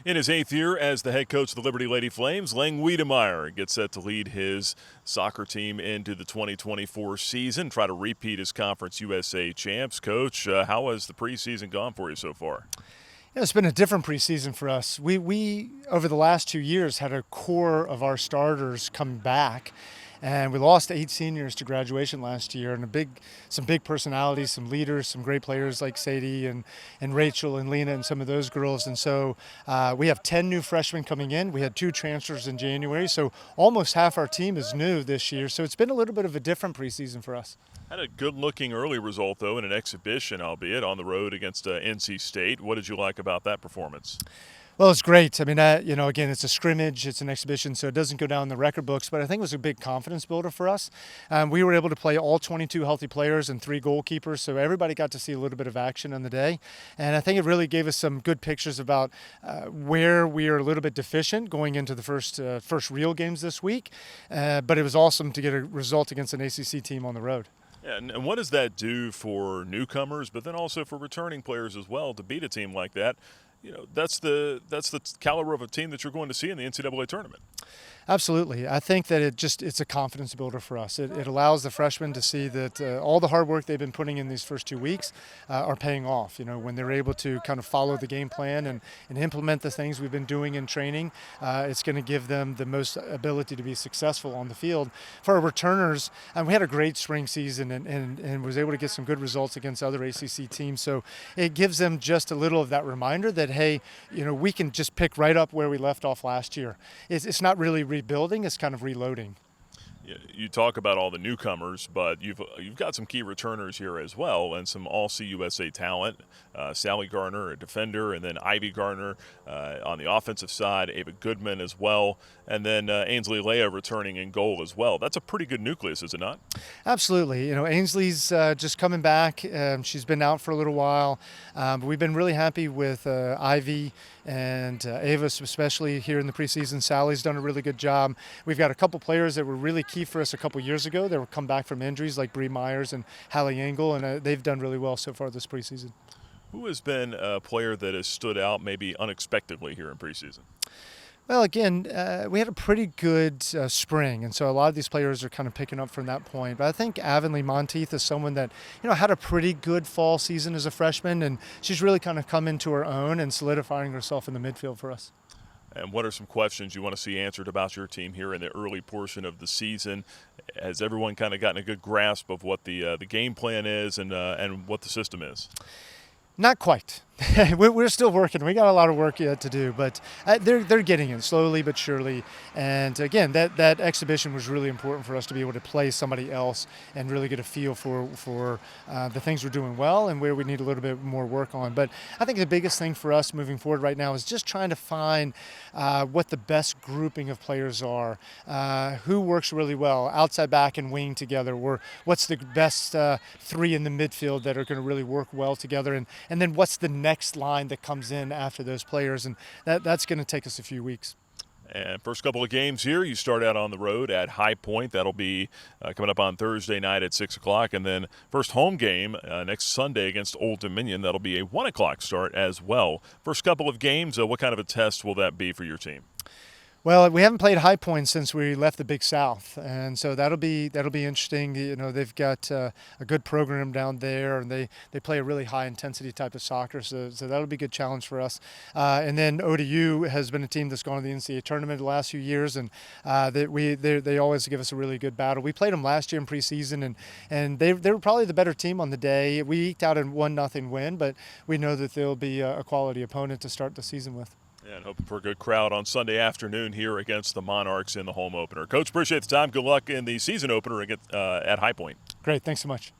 In his 8th year as the head coach of the Liberty Lady Flames, Lang Wedemeyer gets set to lead his soccer team into the 2024 season, try to repeat as Conference USA champs. Coach, how has the preseason gone for you so far? Yeah, it's been a different preseason for us. We over the last 2 years had a core of our starters come back, and we lost 8 seniors to graduation last year, and some big personalities, some leaders, some great players like Sadie and Rachel and Lena and some of those girls. And so we have 10 new freshmen coming in. We had 2 transfers in January, so almost half our team is new this year. So it's been a little bit of a different preseason for us. Had a good-looking early result, though, in an exhibition, albeit on the road against NC State. What did you like about that performance? Well, it's great. I mean, again, it's a scrimmage, it's an exhibition, so it doesn't go down in the record books, but I think it was a big confidence builder for us. We were able to play all 22 healthy players and 3 goalkeepers, so everybody got to see a little bit of action on the day. And I think it really gave us some good pictures about where we are a little bit deficient going into the first real games this week. But it was awesome to get a result against an ACC team on the road. Yeah, and what does that do for newcomers, but then also for returning players as well, to beat a team like that? You know, that's the caliber of a team that you're going to see in the NCAA tournament. Absolutely. I think that it's a confidence builder for us. It allows the freshmen to see that all the hard work they've been putting in these first 2 weeks are paying off. You know, when they're able to kind of follow the game plan and implement the things we've been doing in training, it's going to give them the most ability to be successful on the field. For our returners, we had a great spring season and was able to get some good results against other ACC teams. So it gives them just a little of that reminder that, hey, you know, we can just pick right up where we left off last year. It's not really rebuilding, is kind of reloading. You talk about all the newcomers, but you've got some key returners here as well, and some All-CUSA talent. Sally Garner, a defender, and then Ivy Garner on the offensive side, Ava Goodman as well, and then Ainsley Leah returning in goal as well. That's a pretty good nucleus, is it not? Absolutely. You know, Ainsley's just coming back. She's been out for a little while, but we've been really happy with Ivy and Ava, especially here in the preseason. Sally's done a really good job. We've got a couple players that were really key for us a couple years ago. They were come back from injuries, like Bree Myers and Hallie Engel, and they've done really well so far this preseason. Who has been a player that has stood out maybe unexpectedly here in preseason? Well, again, we had a pretty good spring, and so a lot of these players are kind of picking up from that point. But I think Avonlea Monteith is someone that, you know, had a pretty good fall season as a freshman, and she's really kind of come into her own and solidifying herself in the midfield for us. And what are some questions you want to see answered about your team here in the early portion of the season? Has everyone kind of gotten a good grasp of what the game plan is and what the system is? Not quite. We're still working. We got a lot of work yet to do, but they're getting it slowly but surely. And again, that exhibition was really important for us to be able to play somebody else and really get a feel for the things we're doing well and where we need a little bit more work on. But I think the biggest thing for us moving forward right now is just trying to find what the best grouping of players are, who works really well, outside back and wing together, or what's the best 3 in the midfield that are going to really work well together, and then what's the next line that comes in after those players, and that's going to take us a few weeks. And first couple of games here, you start out on the road at High Point. That'll be coming up on Thursday night at 6 o'clock. And then first home game next Sunday against Old Dominion. That'll be a 1 o'clock start as well. First couple of games, what kind of a test will that be for your team? Well, we haven't played High Point since we left the Big South, and so that'll be interesting. You know, they've got a good program down there, and they play a really high intensity type of soccer, so that'll be a good challenge for us. And then ODU has been a team that's gone to the NCAA tournament the last few years, and they always give us a really good battle. We played them last year in preseason, and they were probably the better team on the day. We eked out a 1-0 win, but we know that they'll be a quality opponent to start the season with. And hoping for a good crowd on Sunday afternoon here against the Monarchs in the home opener. Coach, appreciate the time. Good luck in the season opener at High Point. Great. Thanks so much.